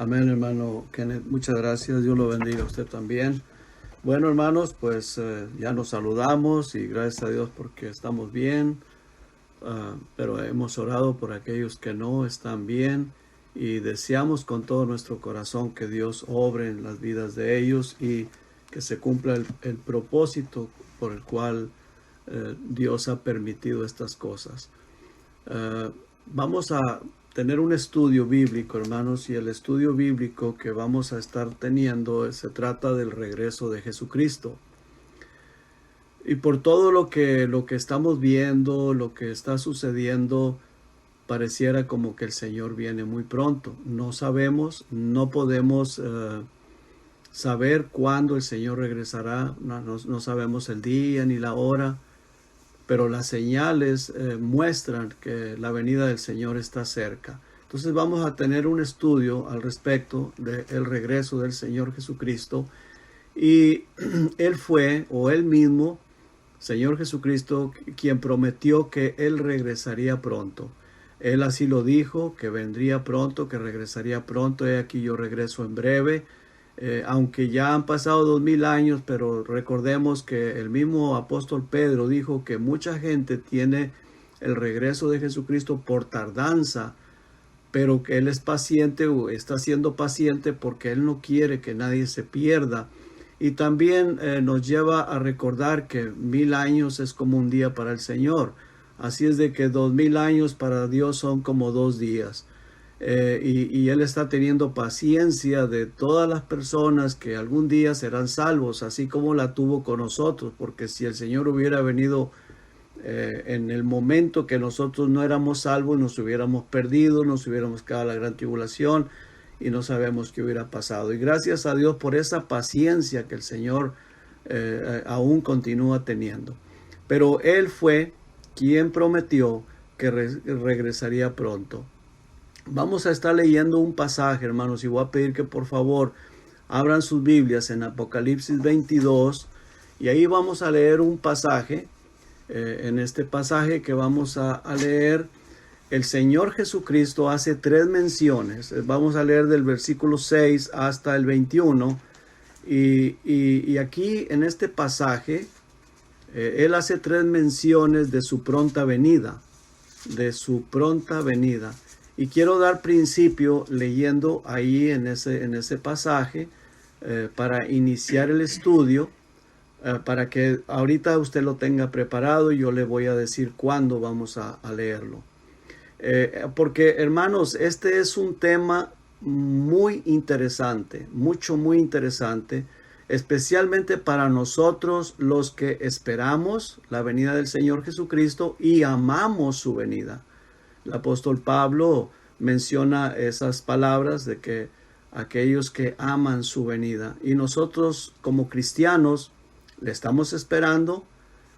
Amén, hermano Kenneth. Muchas gracias. Dios lo bendiga a usted también. Bueno, hermanos, pues ya nos saludamos y gracias a Dios porque estamos bien. Pero hemos orado por aquellos que no están bien y deseamos con todo nuestro corazón que Dios obre en las vidas de ellos y que se cumpla el propósito por el cual Dios ha permitido estas cosas. Vamos a tener un estudio bíblico, hermanos, y el estudio bíblico que vamos a estar teniendo se trata del regreso de Jesucristo. Y por todo lo que estamos viendo, lo que está sucediendo, pareciera como que el Señor viene muy pronto. No sabemos, no podemos saber cuándo el Señor regresará, no sabemos el día ni la hora, pero las señales muestran que la venida del Señor está cerca. Entonces vamos a tener un estudio al respecto del regreso del Señor Jesucristo. Y Él fue, o Él mismo, Señor Jesucristo, quien prometió que Él regresaría pronto. Él así lo dijo, que vendría pronto, que regresaría pronto. He aquí yo regreso en breve. Aunque ya han pasado 2000 años, pero recordemos que el mismo apóstol Pedro dijo que mucha gente tiene el regreso de Jesucristo por tardanza, pero que Él es paciente o está siendo paciente porque Él no quiere que nadie se pierda. Y también nos lleva a recordar que 1000 años es como un día para el Señor. Así es de que 2000 años para Dios son como 2 días. Y Él está teniendo paciencia de todas las personas que algún día serán salvos, así como la tuvo con nosotros, porque si el Señor hubiera venido en el momento que nosotros no éramos salvos, nos hubiéramos perdido, nos hubiéramos quedado en la gran tribulación y no sabemos qué hubiera pasado. Y gracias a Dios por esa paciencia que el Señor aún continúa teniendo. Pero Él fue quien prometió que regresaría pronto. Vamos a estar leyendo un pasaje, hermanos, y voy a pedir que por favor abran sus Biblias en Apocalipsis 22 y ahí vamos a leer un pasaje. En este pasaje que vamos a leer, el Señor Jesucristo hace 3 menciones. Vamos a leer del versículo 6 hasta el 21 y aquí en este pasaje Él hace 3 menciones de su pronta venida, Y quiero dar principio leyendo ahí en ese pasaje para iniciar el estudio, para que ahorita usted lo tenga preparado y yo le voy a decir cuándo vamos a leerlo. Porque, hermanos, este es un tema muy interesante, muy interesante, especialmente para nosotros los que esperamos la venida del Señor Jesucristo y amamos su venida. El apóstol Pablo menciona esas palabras de que aquellos que aman su venida, y nosotros como cristianos le estamos esperando,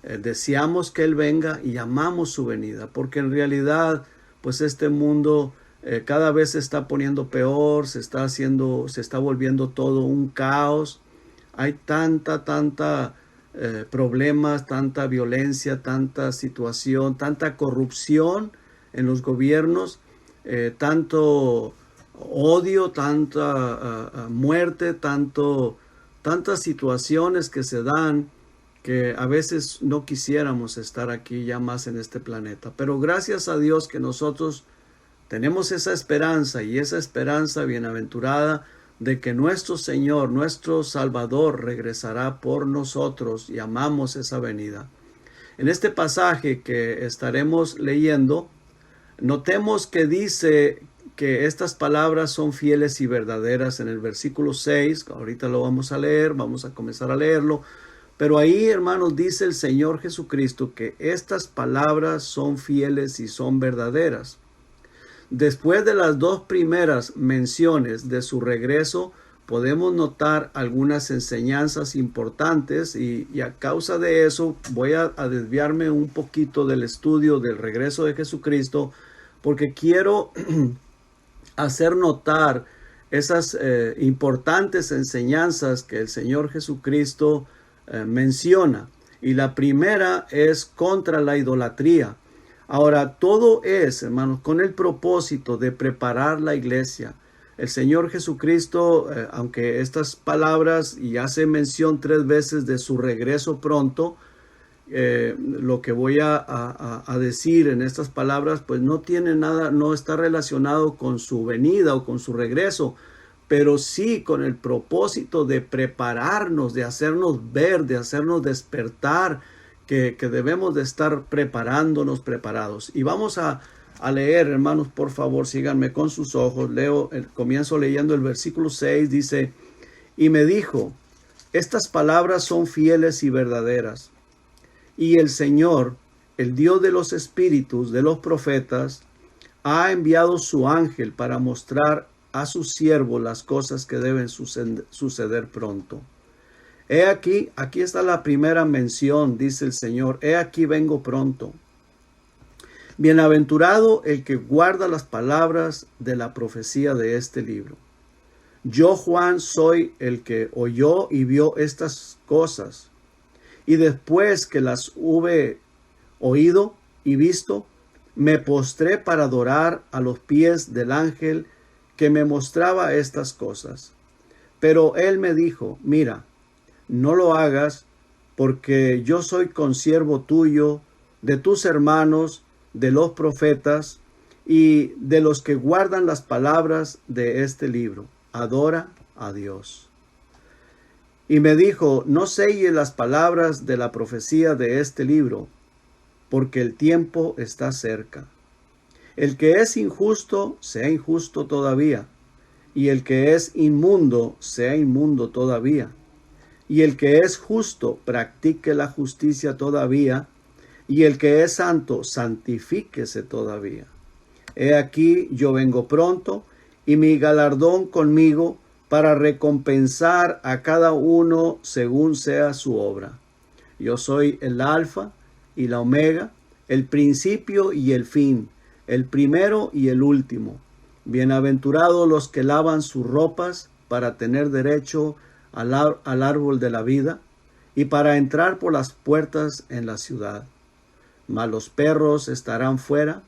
deseamos que Él venga y amamos su venida, porque en realidad pues este mundo cada vez se está poniendo peor, se está volviendo todo un caos. Hay tanta problemas, tanta violencia, tanta situación, tanta corrupción en los gobiernos, tanto odio, tanta muerte, tantas situaciones que se dan que a veces no quisiéramos estar aquí ya más en este planeta. Pero gracias a Dios que nosotros tenemos esa esperanza y esa esperanza bienaventurada de que nuestro Señor, nuestro Salvador regresará por nosotros y amamos esa venida. En este pasaje que estaremos leyendo, notemos que dice que estas palabras son fieles y verdaderas en el versículo 6. Ahorita lo vamos a leer, vamos a comenzar a leerlo. Pero ahí, hermanos, dice el Señor Jesucristo que estas palabras son fieles y son verdaderas. Después de las 2 primeras menciones de su regreso, podemos notar algunas enseñanzas importantes y a causa de eso voy a desviarme un poquito del estudio del regreso de Jesucristo, porque quiero hacer notar esas importantes enseñanzas que el Señor Jesucristo menciona. Y la primera es contra la idolatría. Ahora, todo es, hermanos, con el propósito de preparar la iglesia. El Señor Jesucristo, aunque estas palabras, y hace mención 3 veces de su regreso pronto, lo que voy a decir en estas palabras, pues no tiene nada, no está relacionado con su venida o con su regreso, pero sí con el propósito de prepararnos, de hacernos ver, de hacernos despertar, que debemos de estar preparándonos, preparados. Y vamos a leer, hermanos, por favor, síganme con sus ojos. Comienzo leyendo el versículo 6, dice, y me dijo, estas palabras son fieles y verdaderas. Y el Señor, el Dios de los espíritus de los profetas, ha enviado su ángel para mostrar a sus siervos las cosas que deben suceder pronto. He aquí está la primera mención, dice el Señor, he aquí vengo pronto. Bienaventurado el que guarda las palabras de la profecía de este libro. Yo, Juan, soy el que oyó y vio estas cosas. Y después que las hube oído y visto, me postré para adorar a los pies del ángel que me mostraba estas cosas. Pero él me dijo, mira, no lo hagas, porque yo soy consiervo tuyo, de tus hermanos, de los profetas y de los que guardan las palabras de este libro. Adora a Dios. Y me dijo, no selles las palabras de la profecía de este libro, porque el tiempo está cerca. El que es injusto, sea injusto todavía, y el que es inmundo, sea inmundo todavía. Y el que es justo, practique la justicia todavía, y el que es santo, santifíquese todavía. He aquí, yo vengo pronto, y mi galardón conmigo, para recompensar a cada uno según sea su obra. Yo soy el Alfa y la Omega, el principio y el fin, el primero y el último. Bienaventurados los que lavan sus ropas para tener derecho al árbol de la vida y para entrar por las puertas en la ciudad. Mas los perros estarán fuera,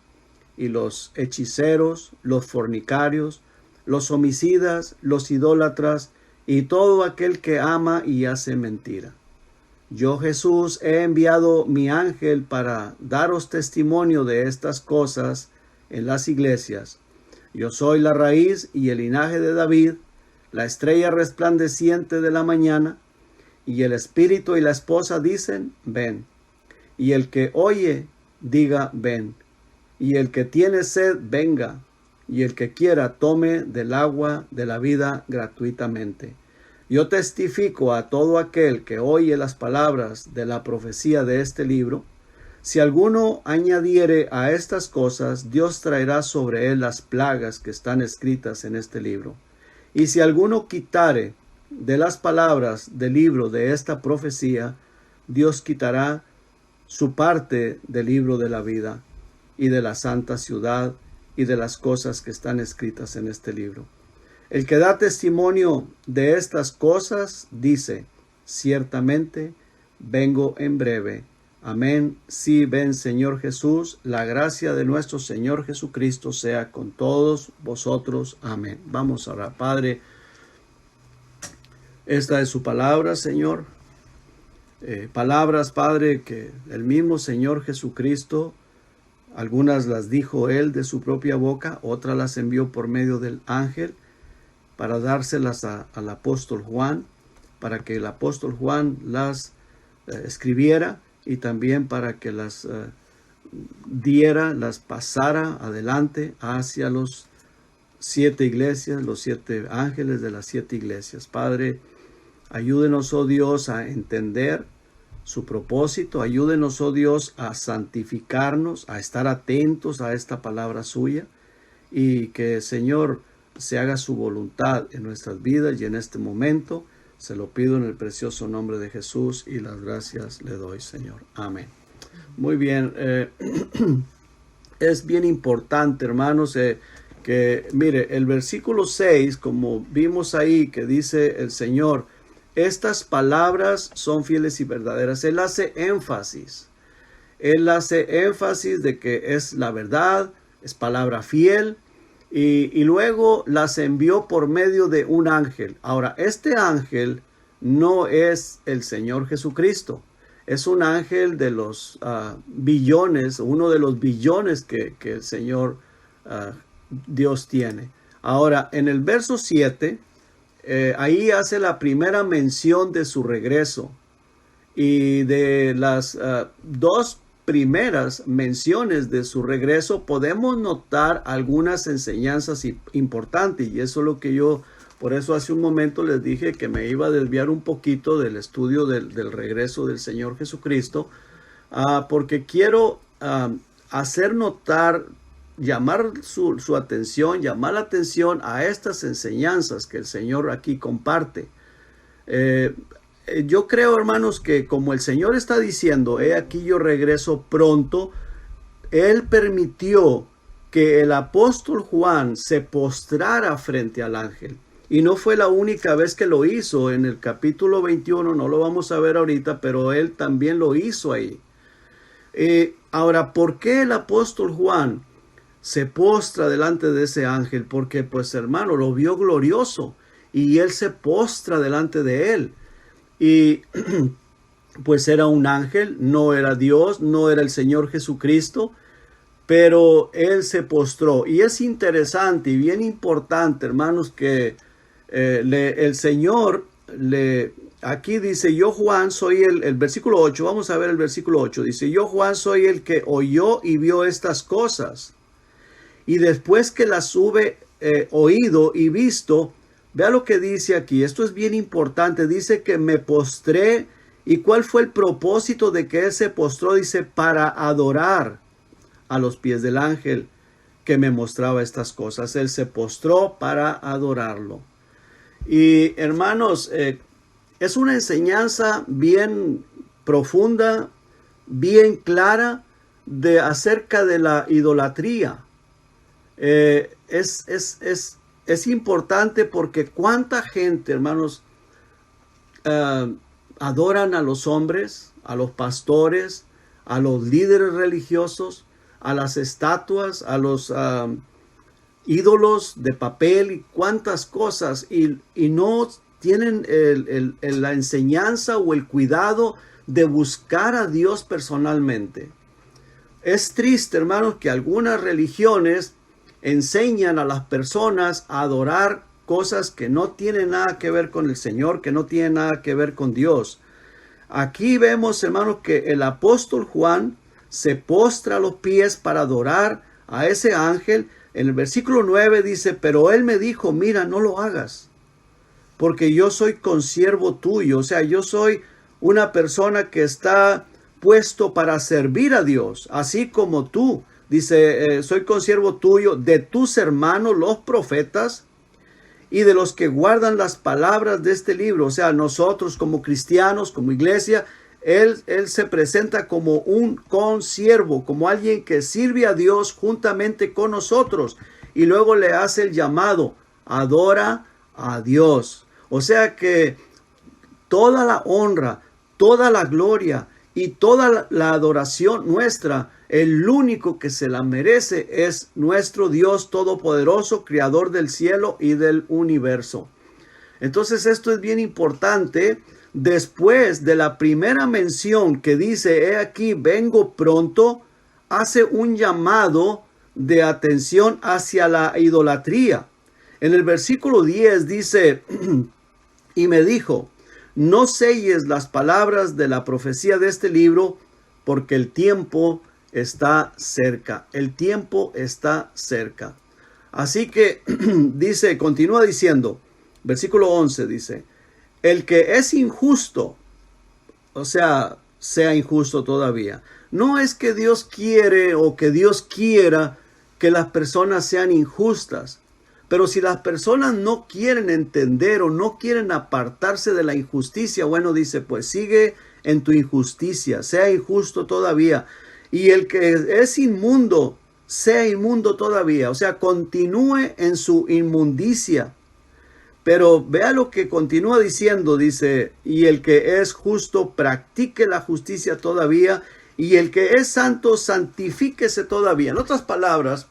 y los hechiceros, los fornicarios, los homicidas, los idólatras y todo aquel que ama y hace mentira. Yo, Jesús, he enviado mi ángel para daros testimonio de estas cosas en las iglesias. Yo soy la raíz y el linaje de David, la estrella resplandeciente de la mañana, y el espíritu y la esposa dicen, ven. Y el que oye, diga, ven. Y el que tiene sed, venga. Y el que quiera, tome del agua de la vida gratuitamente. Yo testifico a todo aquel que oye las palabras de la profecía de este libro. Si alguno añadiere a estas cosas, Dios traerá sobre él las plagas que están escritas en este libro. Y si alguno quitare de las palabras del libro de esta profecía, Dios quitará su parte del libro de la vida y de la santa ciudad y de las cosas que están escritas en este libro. El que da testimonio de estas cosas dice, ciertamente vengo en breve. Amén. Sí, ven, Señor Jesús. La gracia de nuestro Señor Jesucristo sea con todos vosotros. Amén. Vamos a orar. Padre, esta es su palabra, Señor. Palabras, Padre, que el mismo Señor Jesucristo, algunas las dijo Él de su propia boca, otras las envió por medio del ángel para dárselas al apóstol Juan, para que el apóstol Juan las escribiera y también para que las diera, las pasara adelante hacia los 7 iglesias, los 7 ángeles de las 7 iglesias. Padre, ayúdenos, oh Dios, a entender su propósito. Ayúdenos, oh Dios, a santificarnos, a estar atentos a esta palabra suya y que, Señor, se haga su voluntad en nuestras vidas y en este momento. Se lo pido en el precioso nombre de Jesús y las gracias le doy, Señor. Amén. Muy bien. Es bien importante, hermanos, que mire, el versículo 6, como vimos ahí, que dice el Señor, estas palabras son fieles y verdaderas. Él hace énfasis. Él hace énfasis de que es la verdad, es palabra fiel. y luego las envió por medio de un ángel. Ahora, este ángel no es el Señor Jesucristo. Es un ángel de los billones, uno de los billones que el Señor Dios tiene. Ahora, en el verso 7, ahí hace la primera mención de su regreso. Y de las dos primeras menciones de su regreso podemos notar algunas enseñanzas importantes, y eso es lo que yo, por eso hace un momento les dije que me iba a desviar un poquito del estudio del regreso del Señor Jesucristo, porque quiero hacer notar, llamar su atención, llamar la atención a estas enseñanzas que el Señor aquí comparte. Yo creo, hermanos, que como el Señor está diciendo, he aquí yo regreso pronto, Él permitió que el apóstol Juan se postrara frente al ángel. Y no fue la única vez que lo hizo. En el capítulo 21, no lo vamos a ver ahorita, pero él también lo hizo ahí. Ahora, ¿por qué el apóstol Juan se postra delante de ese ángel? Porque, pues, hermano, lo vio glorioso y él se postra delante de él. Y pues era un ángel, no era Dios, no era el Señor Jesucristo, pero él se postró. Y es interesante y bien importante, hermanos, que el Señor aquí dice, yo Juan soy el versículo 8, vamos a ver el versículo 8, dice, yo Juan soy el que oyó y vio estas cosas. Y después que las hube oído y visto, vea lo que dice aquí, esto es bien importante, dice que me postré. ¿Y cuál fue el propósito de que él se postró? Dice, para adorar a los pies del ángel que me mostraba estas cosas. Él se postró para adorarlo. Y hermanos, es una enseñanza bien profunda, bien clara acerca de la idolatría. Es importante porque cuánta gente, hermanos, adoran a los hombres, a los pastores, a los líderes religiosos, a las estatuas, a los ídolos de papel y cuántas cosas, y no tienen la enseñanza o el cuidado de buscar a Dios personalmente. Es triste, hermanos, que algunas religiones enseñan a las personas a adorar cosas que no tienen nada que ver con el Señor, que no tienen nada que ver con Dios. Aquí vemos, hermanos, que el apóstol Juan se postra a los pies para adorar a ese ángel. En el versículo 9 dice, pero él me dijo, mira, no lo hagas, porque yo soy consiervo tuyo. O sea, yo soy una persona que está puesto para servir a Dios, así como tú. Dice, soy consiervo tuyo, de tus hermanos los profetas y de los que guardan las palabras de este libro. O sea, nosotros como cristianos, como iglesia, él se presenta como un consiervo, como alguien que sirve a Dios juntamente con nosotros. Y luego le hace el llamado, adora a Dios. O sea que toda la honra, toda la gloria y toda la adoración nuestra, el único que se la merece es nuestro Dios Todopoderoso, Creador del cielo y del universo. Entonces esto es bien importante. Después de la primera mención que dice, he aquí, vengo pronto, hace un llamado de atención hacia la idolatría. En el versículo 10 dice, y me dijo, no selles las palabras de la profecía de este libro, porque el tiempo está cerca. El tiempo está cerca. Así que dice, continúa diciendo, versículo 11 dice, el que es injusto, o sea injusto todavía. No es que Dios quiere o que Dios quiera que las personas sean injustas. Pero si las personas no quieren entender o no quieren apartarse de la injusticia, bueno, dice, pues sigue en tu injusticia, sea injusto todavía. Y el que es inmundo, sea inmundo todavía. O sea, continúe en su inmundicia. Pero vea lo que continúa diciendo, dice, y el que es justo, practique la justicia todavía, y el que es santo, santifíquese todavía. En otras palabras,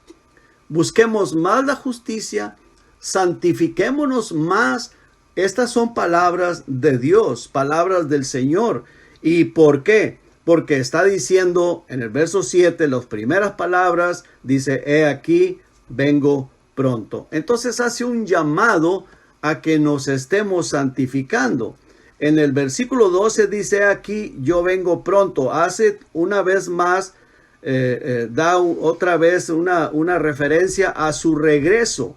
busquemos más la justicia, santifiquémonos más. Estas son palabras de Dios, palabras del Señor. ¿Y por qué? Porque está diciendo en el verso 7, las primeras palabras, dice, he aquí, vengo pronto. Entonces hace un llamado a que nos estemos santificando. En el versículo 12 dice aquí, yo vengo pronto. Hace una vez más, da otra vez una referencia a su regreso.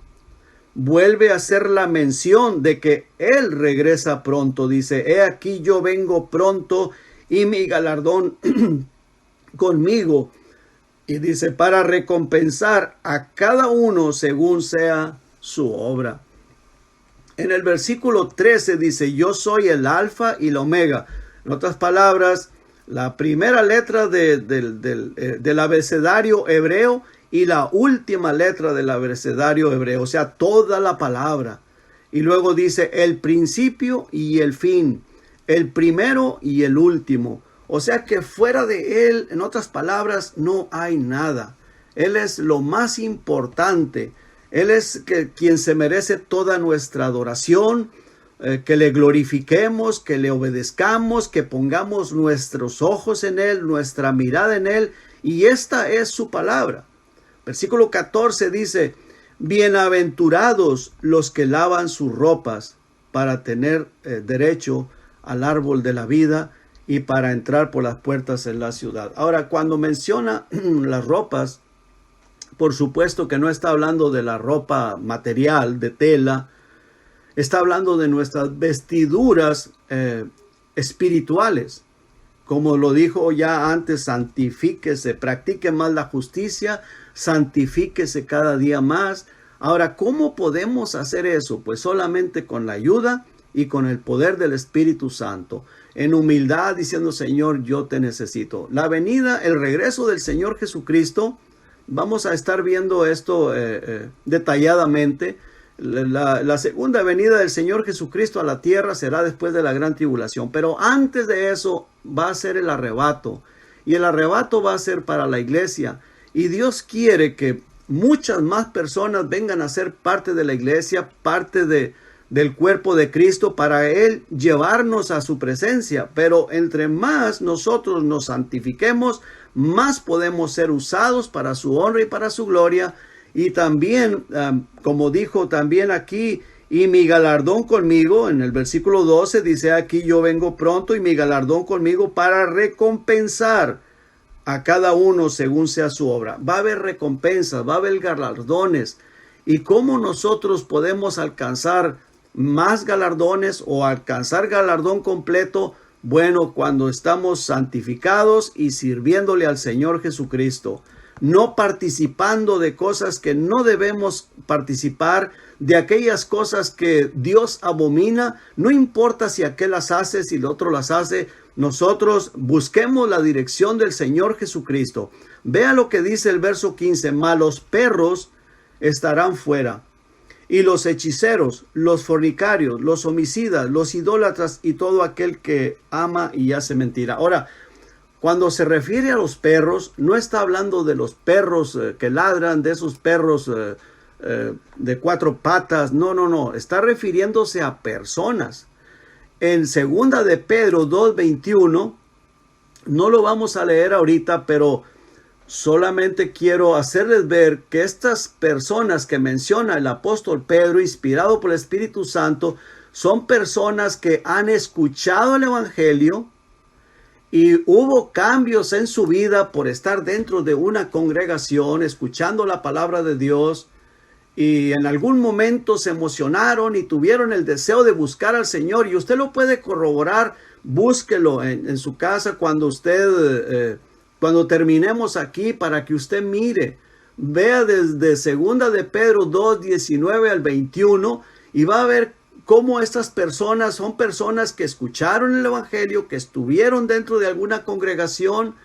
Vuelve a hacer la mención de que Él regresa pronto. Dice, he aquí yo vengo pronto y mi galardón conmigo. Y dice, para recompensar a cada uno según sea su obra. En el versículo 13 dice, yo soy el alfa y la omega. En otras palabras, la primera letra del abecedario hebreo y la última letra del abecedario hebreo, o sea, toda la palabra. Y luego dice, el principio y el fin, el primero y el último. O sea que fuera de Él, en otras palabras, no hay nada. Él es lo más importante. Él es quien se merece toda nuestra adoración, que le glorifiquemos, que le obedezcamos, que pongamos nuestros ojos en Él, nuestra mirada en Él. Y esta es su palabra. Versículo 14 dice, bienaventurados los que lavan sus ropas para tener derecho al árbol de la vida y para entrar por las puertas en la ciudad. Ahora, cuando menciona las ropas, por supuesto que no está hablando de la ropa material, de tela. Está hablando de nuestras vestiduras espirituales. Como lo dijo ya antes, santifíquese, practique más la justicia, santifíquese cada día más. Ahora, ¿cómo podemos hacer eso? Pues solamente con la ayuda y con el poder del Espíritu Santo. En humildad, diciendo, Señor, yo te necesito. La venida, el regreso del Señor Jesucristo, vamos a estar viendo esto detalladamente. La segunda venida del Señor Jesucristo a la tierra será después de la gran tribulación. Pero antes de eso va a ser el arrebato. Y el arrebato va a ser para la iglesia. Y Dios quiere que muchas más personas vengan a ser parte de la iglesia, parte del cuerpo de Cristo, para Él llevarnos a su presencia. Pero entre más nosotros nos santifiquemos, más podemos ser usados para su honra y para su gloria. Y también, como dijo también aquí, y mi galardón conmigo, en el versículo 12 dice aquí, yo vengo pronto y mi galardón conmigo para recompensar a cada uno según sea su obra. Va a haber recompensas, va a haber galardones. ¿Y cómo nosotros podemos alcanzar más galardones o alcanzar galardón completo? Bueno, cuando estamos santificados y sirviéndole al Señor Jesucristo, no participando de cosas que no debemos participar, de aquellas cosas que Dios abomina. No importa si aquel las hace, si el otro las hace, nosotros busquemos la dirección del Señor Jesucristo. Vea lo que dice el verso 15, malos perros estarán fuera. Y los hechiceros, los fornicarios, los homicidas, los idólatras y todo aquel que ama y hace mentira. Ahora, cuando se refiere a los perros, no está hablando de los perros que ladran, de esos perros de cuatro patas. No. Está refiriéndose a personas. En 2 de Pedro 2:21, no lo vamos a leer ahorita, pero solamente quiero hacerles ver que estas personas que menciona el apóstol Pedro, inspirado por el Espíritu Santo, son personas que han escuchado el Evangelio y hubo cambios en su vida por estar dentro de una congregación, escuchando la palabra de Dios, y en algún momento se emocionaron y tuvieron el deseo de buscar al Señor. Y usted lo puede corroborar, búsquelo en su casa cuando cuando terminemos aquí, para que usted mire, vea desde 2 de Pedro 2:19 al 21, y va a ver cómo estas personas son personas que escucharon el Evangelio, que estuvieron dentro de alguna congregación,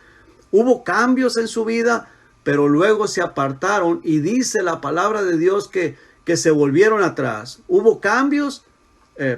hubo cambios en su vida, pero luego se apartaron, y dice la palabra de Dios que se volvieron atrás. Hubo cambios,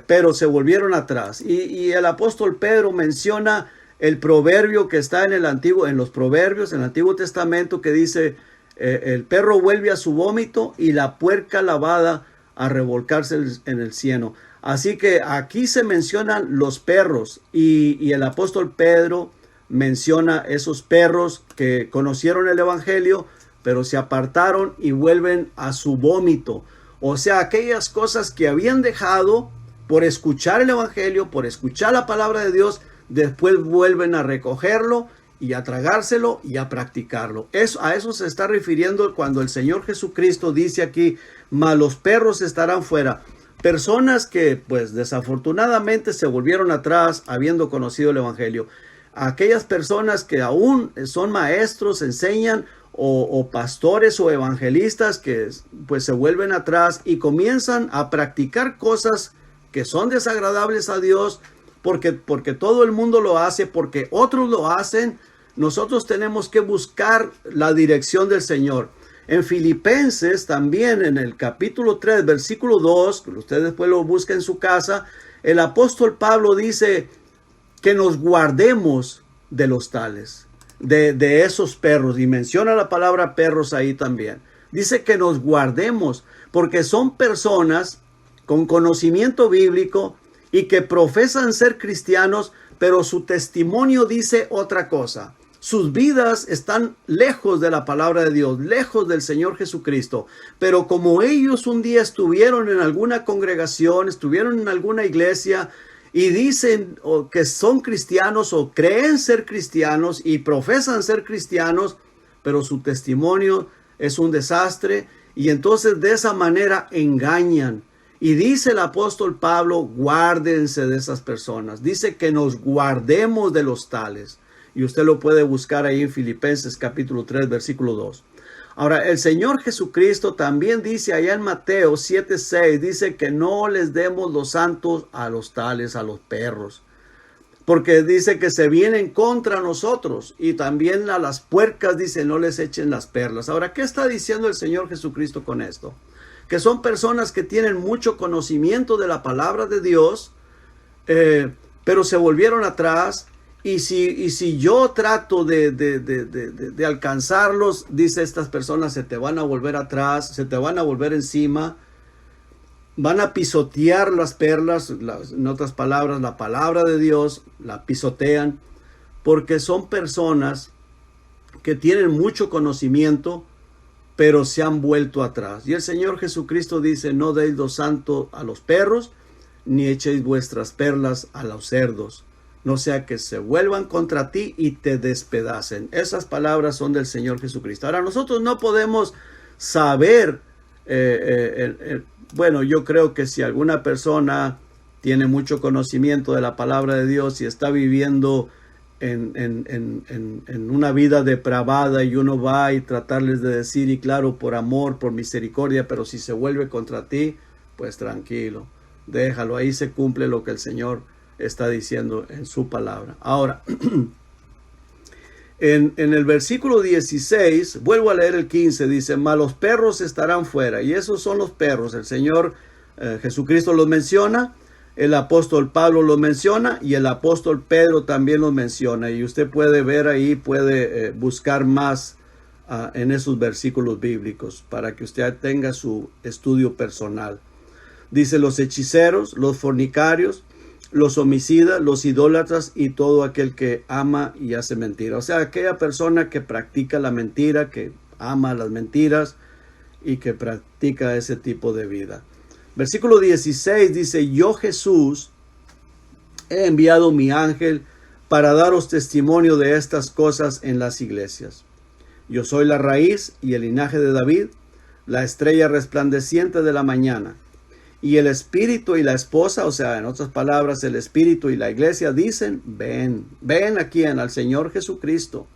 pero se volvieron atrás. Y el apóstol Pedro menciona el proverbio que está en los Proverbios, en el Antiguo Testamento, que dice, el perro vuelve a su vómito y la puerca lavada a revolcarse en el cieno. Así que aquí se mencionan los perros y el apóstol Pedro menciona esos perros que conocieron el evangelio, pero se apartaron y vuelven a su vómito. O sea, aquellas cosas que habían dejado por escuchar el evangelio, por escuchar la palabra de Dios, después vuelven a recogerlo y a tragárselo y a practicarlo. A eso se está refiriendo cuando el Señor Jesucristo dice aquí, mas los perros estarán fuera. Personas que pues desafortunadamente se volvieron atrás habiendo conocido el evangelio. Aquellas personas que aún son maestros, enseñan o pastores o evangelistas que pues se vuelven atrás y comienzan a practicar cosas que son desagradables a Dios porque todo el mundo lo hace, porque otros lo hacen. Nosotros tenemos que buscar la dirección del Señor. En Filipenses también en el capítulo 3 versículo 2, que usted después lo busca en su casa, el apóstol Pablo dice que nos guardemos de los tales, de esos perros, y menciona la palabra perros ahí también. Dice que nos guardemos porque son personas con conocimiento bíblico y que profesan ser cristianos, pero su testimonio dice otra cosa. Sus vidas están lejos de la palabra de Dios, lejos del Señor Jesucristo. Pero como ellos un día estuvieron en alguna congregación, estuvieron en alguna iglesia y dicen que son cristianos o creen ser cristianos y profesan ser cristianos, pero su testimonio es un desastre y entonces de esa manera engañan. Y dice el apóstol Pablo, guárdense de esas personas. Dice que nos guardemos de los tales. Y usted lo puede buscar ahí en Filipenses capítulo 3, versículo 2. Ahora, el Señor Jesucristo también dice allá en Mateo 7:6, dice que no les demos los santos a los tales, a los perros. Porque dice que se vienen contra nosotros. Y también a las puercas dice, no les echen las perlas. Ahora, ¿qué está diciendo el Señor Jesucristo con esto? Que son personas que tienen mucho conocimiento de la palabra de Dios, pero se volvieron atrás. Y si yo trato de alcanzarlos, dice estas personas, se te van a volver atrás, se te van a volver encima, van a pisotear las perlas, en otras palabras, la palabra de Dios, la pisotean, porque son personas que tienen mucho conocimiento, pero se han vuelto atrás. Y el Señor Jesucristo dice, no deis lo santo a los perros, ni echéis vuestras perlas a los cerdos, no sea que se vuelvan contra ti y te despedacen. Esas palabras son del Señor Jesucristo. Ahora, nosotros no podemos saber, bueno, yo creo que si alguna persona tiene mucho conocimiento de la palabra de Dios y está viviendo en una vida depravada y uno va y tratarles de decir, y claro, por amor, por misericordia, pero si se vuelve contra ti, pues tranquilo, déjalo, ahí se cumple lo que el Señor está diciendo en su palabra. Ahora, en el versículo 16, vuelvo a leer el 15, dice, mas los perros estarán fuera. Y esos son los perros. El Señor Jesucristo los menciona, el apóstol Pablo los menciona y el apóstol Pedro también los menciona. Y usted puede ver ahí, puede buscar más en esos versículos bíblicos para que usted tenga su estudio personal. Dice los hechiceros, los fornicarios, los homicidas, los idólatras y todo aquel que ama y hace mentira. O sea, aquella persona que practica la mentira, que ama las mentiras y que practica ese tipo de vida. Versículo 16 dice, yo Jesús he enviado mi ángel para daros testimonio de estas cosas en las iglesias. Yo soy la raíz y el linaje de David, la estrella resplandeciente de la mañana. Y el espíritu y la esposa, o sea, en otras palabras, el espíritu y la iglesia dicen, ven aquí al Señor Jesucristo.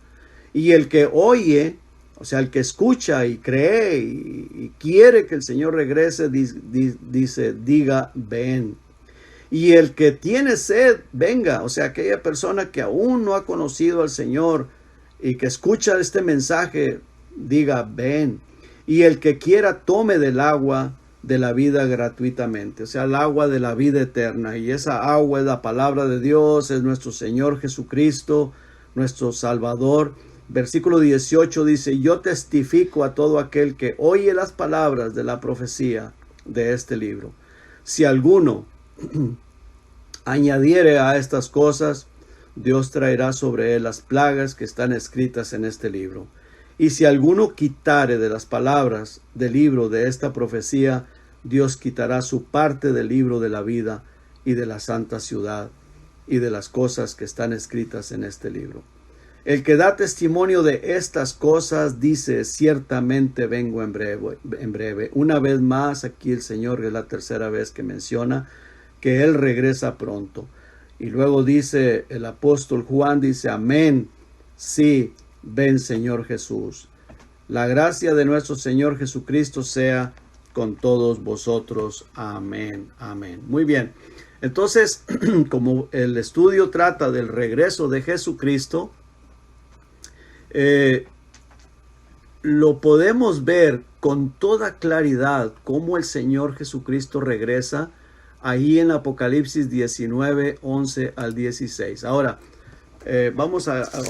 Y el que oye, o sea, el que escucha y cree y quiere que el Señor regrese, diga, ven. Y el que tiene sed, venga. O sea, aquella persona que aún no ha conocido al Señor y que escucha este mensaje, diga, ven. Y el que quiera, tome del agua de la vida gratuitamente, o sea, el agua de la vida eterna. Y esa agua es la palabra de Dios, es nuestro Señor Jesucristo, nuestro Salvador. Versículo 18 dice, yo testifico a todo aquel que oye las palabras de la profecía de este libro. Si alguno añadiere a estas cosas, Dios traerá sobre él las plagas que están escritas en este libro. Y si alguno quitare de las palabras del libro de esta profecía, Dios quitará su parte del libro de la vida y de la santa ciudad y de las cosas que están escritas en este libro. El que da testimonio de estas cosas dice, ciertamente vengo en breve. Una vez más, aquí el Señor, es la tercera vez que menciona que Él regresa pronto. Y luego dice el apóstol Juan, dice, amén, sí, ven Señor Jesús. La gracia de nuestro Señor Jesucristo sea con todos vosotros. Amén, amén. Muy bien. Entonces, como el estudio trata del regreso de Jesucristo, lo podemos ver con toda claridad cómo el Señor Jesucristo regresa ahí en Apocalipsis 19, 11 al 16. Ahora,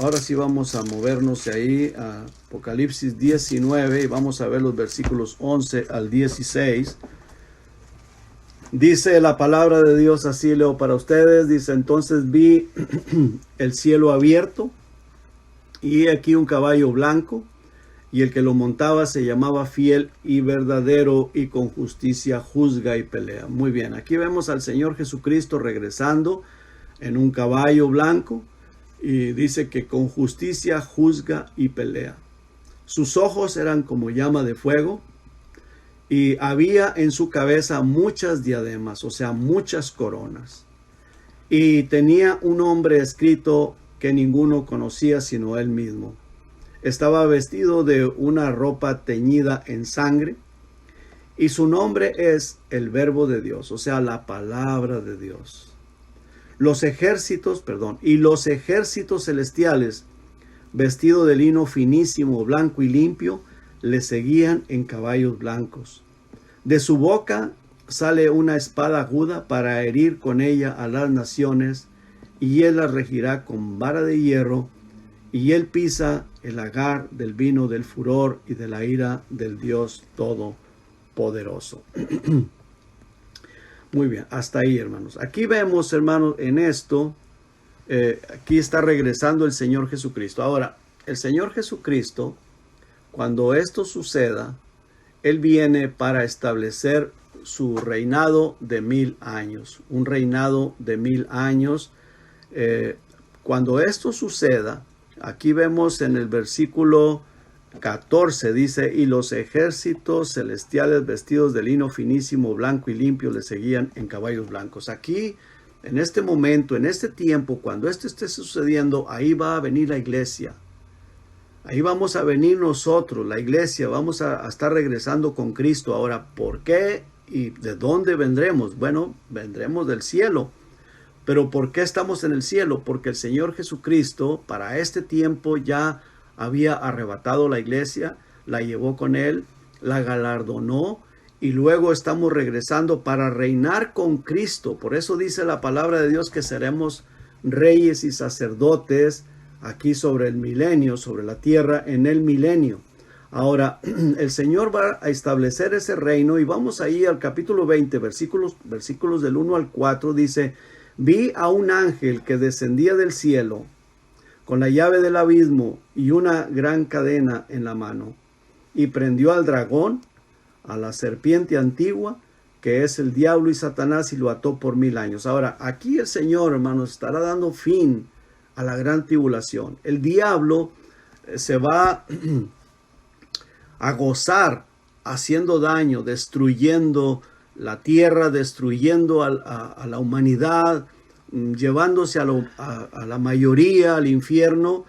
ahora sí vamos a movernos ahí a Apocalipsis 19 y vamos a ver los versículos 11 al 16. Dice la palabra de Dios, así leo para ustedes, dice, entonces vi el cielo abierto y aquí un caballo blanco, y el que lo montaba se llamaba Fiel y Verdadero, y con justicia juzga y pelea. Muy bien, aquí vemos al Señor Jesucristo regresando en un caballo blanco, y dice que con justicia juzga y pelea. Sus ojos eran como llama de fuego, y había en su cabeza muchas diademas, o sea, muchas coronas. Y tenía un nombre escrito que ninguno conocía sino él mismo. Estaba vestido de una ropa teñida en sangre, y su nombre es el Verbo de Dios, o sea, la palabra de Dios. Los ejércitos celestiales, vestidos de lino finísimo, blanco y limpio, le seguían en caballos blancos. De su boca sale una espada aguda para herir con ella a las naciones, y él las regirá con vara de hierro, y él pisa el lagar del vino del furor y de la ira del Dios Todopoderoso. Muy bien, hasta ahí, hermanos. Aquí vemos, hermanos, en esto, aquí está regresando el Señor Jesucristo. Ahora, el Señor Jesucristo, cuando esto suceda, Él viene para establecer su reinado de 1000 años. Un reinado de 1000 años. Cuando esto suceda, aquí vemos en el versículo 14, dice, y los ejércitos celestiales vestidos de lino finísimo, blanco y limpio le seguían en caballos blancos. Aquí, en este momento, en este tiempo, cuando esto esté sucediendo, ahí va a venir la iglesia. Ahí vamos a venir nosotros, la iglesia, vamos a estar regresando con Cristo. Ahora, ¿por qué y de dónde vendremos? Bueno, vendremos del cielo. Pero ¿por qué estamos en el cielo? Porque el Señor Jesucristo para este tiempo ya había arrebatado la iglesia, la llevó con Él, la galardonó, y luego estamos regresando para reinar con Cristo. Por eso dice la palabra de Dios que seremos reyes y sacerdotes aquí sobre el milenio, sobre la tierra en el milenio. Ahora, el Señor va a establecer ese reino, y vamos ahí al capítulo 20, versículos del 1 al 4, dice, vi a un ángel que descendía del cielo con la llave del abismo y una gran cadena en la mano, y prendió al dragón, a la serpiente antigua, que es el diablo y Satanás, y lo ató por 1000 años. Ahora, aquí el Señor, hermanos, estará dando fin a la gran tribulación. El diablo se va a gozar haciendo daño, destruyendo la tierra, destruyendo a la humanidad, llevándose a la mayoría al infierno,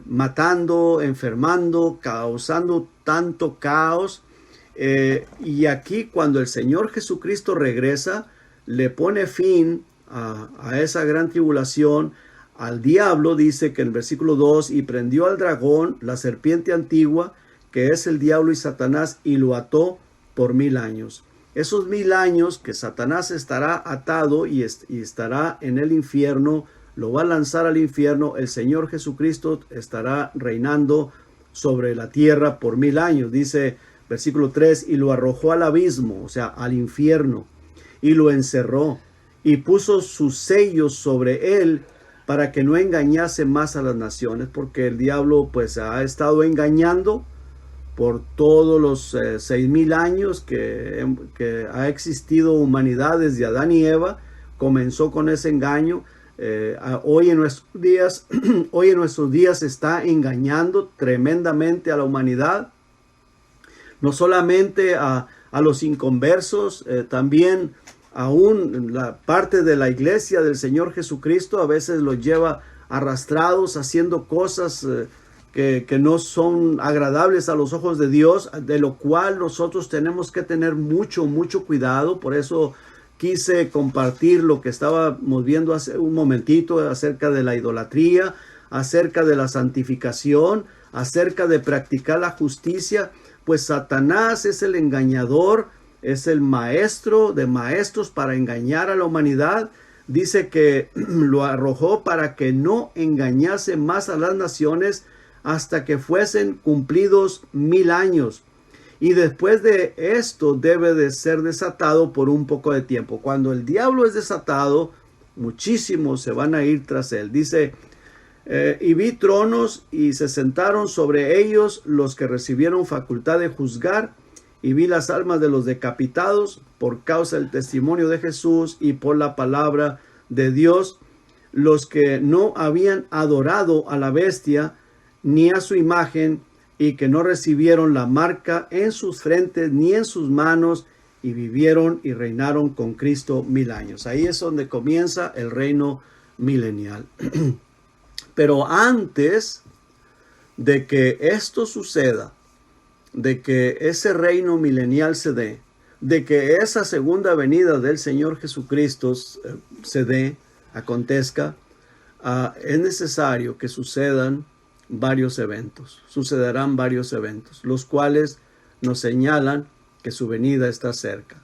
matando, enfermando, causando tanto caos. Y aquí, cuando el Señor Jesucristo regresa, le pone fin a esa gran tribulación. Al diablo, dice que en el versículo 2, y prendió al dragón, la serpiente antigua, que es el diablo y Satanás, y lo ató por 1000 años. Esos 1000 años que Satanás estará atado y estará en el infierno lo va a lanzar al infierno. El Señor Jesucristo estará reinando sobre la tierra por 1000 años. Dice versículo 3, y lo arrojó al abismo, o sea, al infierno, y lo encerró, y puso sus sellos sobre él para que no engañase más a las naciones, porque el diablo pues ha estado engañando por todos los 6000 años que ha existido humanidad desde Adán y Eva. Comenzó con ese engaño. Hoy en nuestros días está engañando tremendamente a la humanidad, no solamente a los inconversos, también aún la parte de la iglesia del Señor Jesucristo a veces los lleva arrastrados haciendo cosas que no son agradables a los ojos de Dios, de lo cual nosotros tenemos que tener mucho cuidado. Por eso quise compartir lo que estábamos viendo hace un momentito acerca de la idolatría, acerca de la santificación, acerca de practicar la justicia. Pues Satanás es el engañador, es el maestro de maestros para engañar a la humanidad. Dice que lo arrojó para que no engañase más a las naciones hasta que fuesen cumplidos 1000 años. Y después de esto debe de ser desatado por un poco de tiempo. Cuando el diablo es desatado, muchísimos se van a ir tras él. Dice, y vi tronos y se sentaron sobre ellos los que recibieron facultad de juzgar, y vi las almas de los decapitados por causa del testimonio de Jesús y por la palabra de Dios, los que no habían adorado a la bestia ni a su imagen, y que no recibieron la marca en sus frentes ni en sus manos, y vivieron y reinaron con Cristo 1000 años. Ahí es donde comienza el reino milenial. Pero antes de que esto suceda, de que ese reino milenial se dé, de que esa segunda venida del Señor Jesucristo se dé, acontezca, es necesario que sucederán varios eventos, los cuales nos señalan que su venida está cerca.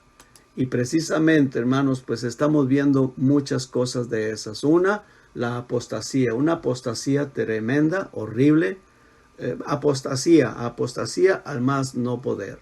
Y precisamente, hermanos, pues estamos viendo muchas cosas de esas. Una apostasía tremenda, horrible, apostasía al más no poder.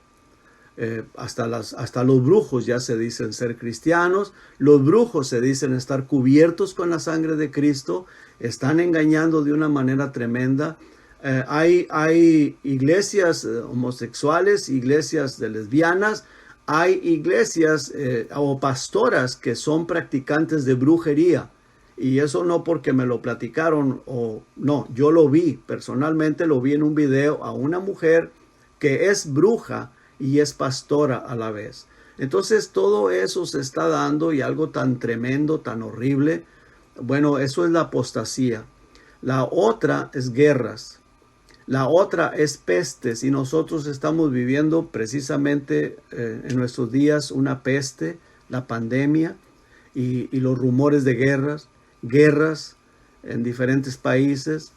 Hasta los brujos ya se dicen ser cristianos, los brujos se dicen estar cubiertos con la sangre de Cristo, están engañando de una manera tremenda. Hay iglesias homosexuales, iglesias de lesbianas, hay iglesias o pastoras que son practicantes de brujería. Y eso no porque me lo platicaron no, yo lo vi, personalmente lo vi en un video a una mujer que es bruja y es pastora a la vez. Entonces todo eso se está dando, y algo tan tremendo, tan horrible. Bueno, eso es la apostasía. La otra es guerras. La otra es pestes, y nosotros estamos viviendo precisamente en nuestros días una peste, la pandemia y los rumores de guerras en diferentes países.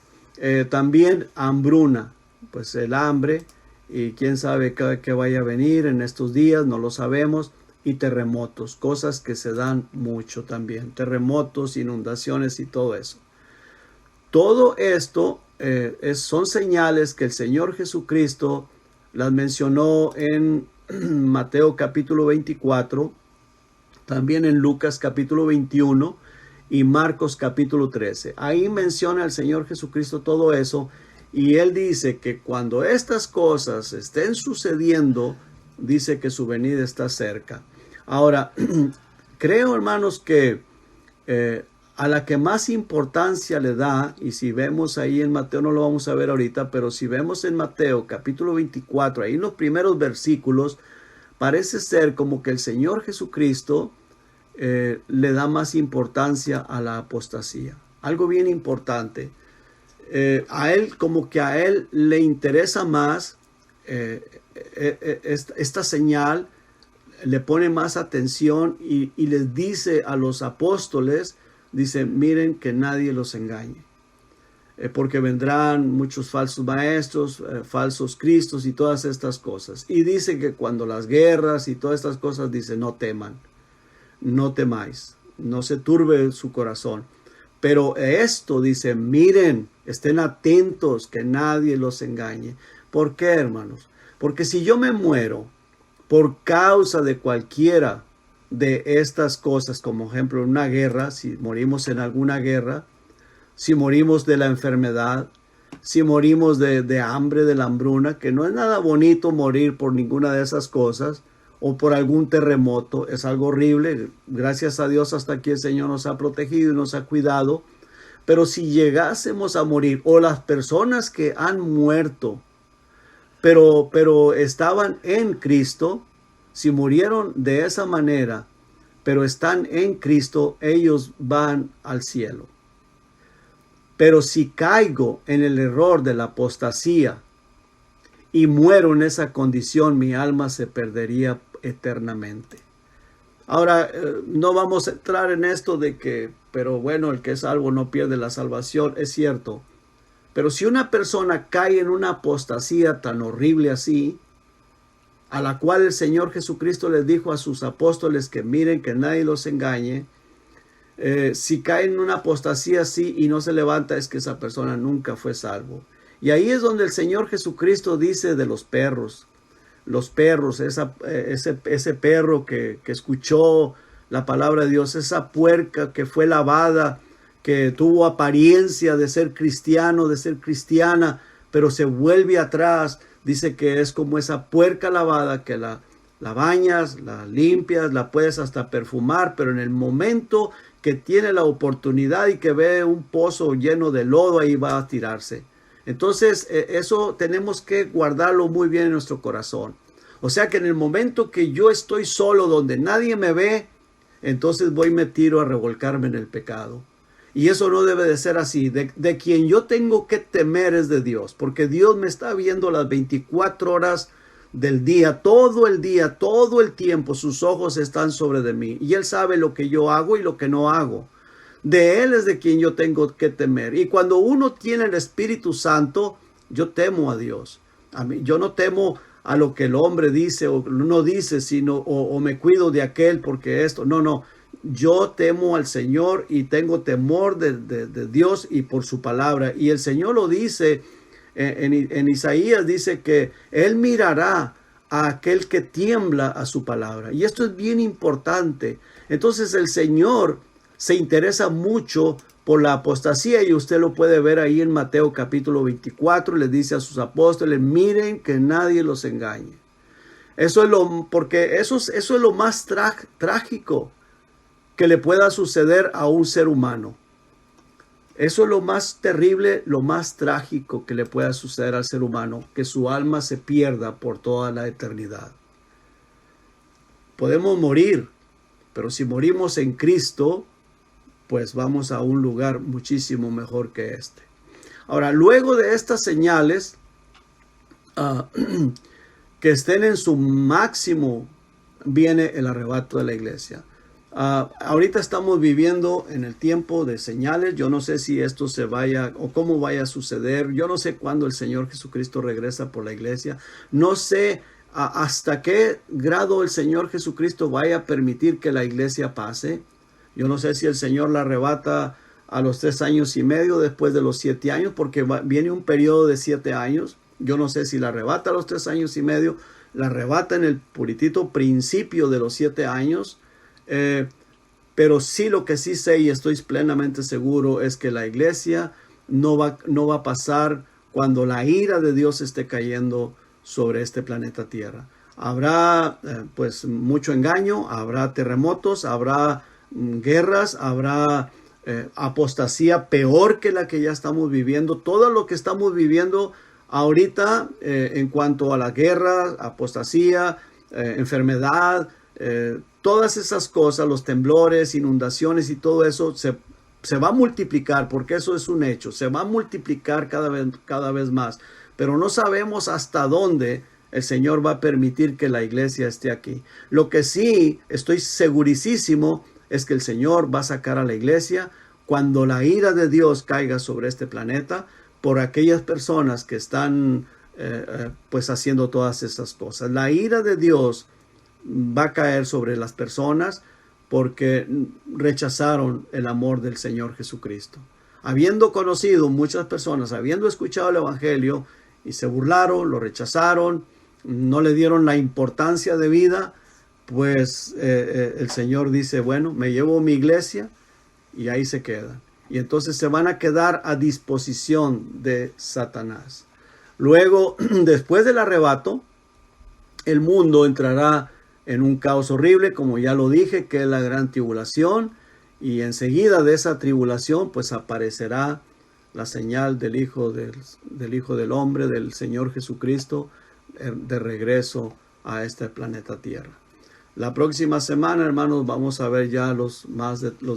También hambruna, pues el hambre, y quién sabe qué vaya a venir en estos días, no lo sabemos. Y terremotos, cosas que se dan mucho también, terremotos, inundaciones y todo eso. Todo esto son señales que el Señor Jesucristo las mencionó en Mateo capítulo 24, también en Lucas capítulo 21 y Marcos capítulo 13. Ahí menciona el Señor Jesucristo todo eso, y Él dice que cuando estas cosas estén sucediendo, dice que su venida está cerca. Ahora, creo, hermanos, que a la que más importancia le da, y si vemos ahí en Mateo, no lo vamos a ver ahorita, pero si vemos en Mateo capítulo 24, ahí en los primeros versículos, parece ser como que el Señor Jesucristo le da más importancia a la apostasía. Algo bien importante. A él le interesa más esta señal, le pone más atención y les dice a los apóstoles, dice, miren que nadie los engañe, porque vendrán muchos falsos maestros, falsos cristos y todas estas cosas. Y dice que cuando las guerras y todas estas cosas, dice, no teman, no temáis, no se turbe su corazón, Pero esto dice, miren, estén atentos que nadie los engañe. ¿Por qué, hermanos? Porque si yo me muero por causa de cualquiera de estas cosas, como ejemplo en una guerra, si morimos en alguna guerra, si morimos de la enfermedad, si morimos de hambre, de la hambruna, que no es nada bonito morir por ninguna de esas cosas, o por algún terremoto, es algo horrible. Gracias a Dios hasta aquí el Señor nos ha protegido y nos ha cuidado. Pero si llegásemos a morir, o las personas que han muerto, pero estaban en Cristo, si murieron de esa manera, pero están en Cristo, ellos van al cielo. Pero si caigo en el error de la apostasía y muero en esa condición, mi alma se perdería eternamente. Ahora, no vamos a entrar en esto de que, pero bueno, el que es salvo no pierde la salvación, es cierto. Pero si una persona cae en una apostasía tan horrible así, a la cual el Señor Jesucristo les dijo a sus apóstoles que miren que nadie los engañe, si cae en una apostasía así y no se levanta, es que esa persona nunca fue salvo. Y ahí es donde el Señor Jesucristo dice de los perros. Los perros, ese perro que escuchó la palabra de Dios, esa puerca que fue lavada, que tuvo apariencia de ser cristiano, de ser cristiana, pero se vuelve atrás. Dice que es como esa puerca lavada que la bañas, la limpias, la puedes hasta perfumar, pero en el momento que tiene la oportunidad y que ve un pozo lleno de lodo, ahí va a tirarse. Entonces, eso tenemos que guardarlo muy bien en nuestro corazón. O sea que en el momento que yo estoy solo, donde nadie me ve, entonces voy y me tiro a revolcarme en el pecado. Y eso no debe de ser así. De quien yo tengo que temer es de Dios, porque Dios me está viendo las 24 horas del día, todo el tiempo. Sus ojos están sobre de mí y Él sabe lo que yo hago y lo que no hago. De Él es de quien yo tengo que temer. Y cuando uno tiene el Espíritu Santo, yo temo a Dios. Yo no temo a lo que el hombre dice o no dice, sino o me cuido de aquel porque esto. No. Yo temo al Señor y tengo temor de Dios y por su palabra. Y el Señor lo dice en Isaías, dice que Él mirará a aquel que tiembla a su palabra. Y esto es bien importante. Entonces el Señor se interesa mucho por la apostasía y usted lo puede ver ahí en Mateo capítulo 24. Le dice a sus apóstoles, miren que nadie los engañe. Porque eso es lo más trágico que le pueda suceder a un ser humano. Eso es lo más terrible, lo más trágico que le pueda suceder al ser humano, que su alma se pierda por toda la eternidad. Podemos morir, pero si morimos en Cristo, pues vamos a un lugar muchísimo mejor que este. Ahora, luego de estas señales, que estén en su máximo, viene el arrebato de la iglesia. Ahorita estamos viviendo en el tiempo de señales. Yo no sé si esto se vaya o cómo vaya a suceder. Yo no sé cuándo el Señor Jesucristo regresa por la iglesia. No sé hasta qué grado el Señor Jesucristo vaya a permitir que la iglesia pase. Yo no sé si el Señor la arrebata a los 3 años y medio después de los 7 años, porque viene un periodo de 7 años. Yo no sé si la arrebata a los 3 años y medio, la arrebata en el puritito principio de los 7 años. Pero sí, lo que sí sé y estoy plenamente seguro es que la iglesia no va a pasar cuando la ira de Dios esté cayendo sobre este planeta Tierra. Habrá pues mucho engaño, habrá terremotos, habrá guerras, habrá apostasía peor que la que ya estamos viviendo. Todo lo que estamos viviendo ahorita en cuanto a la guerra, apostasía, enfermedad, todas esas cosas, los temblores, inundaciones y todo eso se va a multiplicar, porque eso es un hecho. Se va a multiplicar cada vez más. Pero no sabemos hasta dónde el Señor va a permitir que la iglesia esté aquí. Lo que sí estoy segurísimo es que el Señor va a sacar a la iglesia cuando la ira de Dios caiga sobre este planeta por aquellas personas que están pues haciendo todas esas cosas. La ira de Dios va a caer sobre las personas porque rechazaron el amor del Señor Jesucristo. Habiendo conocido muchas personas, habiendo escuchado el Evangelio, y se burlaron, lo rechazaron, no le dieron la importancia de vida, pues el Señor dice, bueno, me llevo mi iglesia y ahí se quedan. Y entonces se van a quedar a disposición de Satanás. Luego, después del arrebato, el mundo entrará en un caos horrible, como ya lo dije, que es la gran tribulación. Y enseguida de esa tribulación, pues aparecerá la señal del Hijo del Hombre, del Señor Jesucristo, de regreso a este planeta Tierra. La próxima semana, hermanos, vamos a ver ya los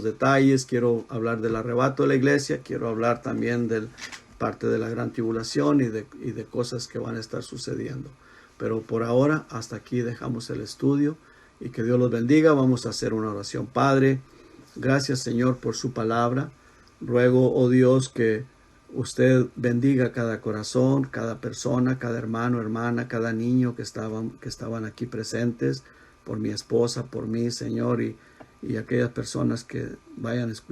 detalles. Quiero hablar del arrebato de la iglesia, quiero hablar también de parte de la gran tribulación y de cosas que van a estar sucediendo. Pero por ahora, hasta aquí dejamos el estudio y que Dios los bendiga. Vamos a hacer una oración. Padre, gracias, Señor, por su palabra. Ruego, oh Dios, que usted bendiga cada corazón, cada persona, cada hermano, hermana, cada niño que estaban aquí presentes, por mi esposa, por mí, Señor, y aquellas personas que vayan a escuchar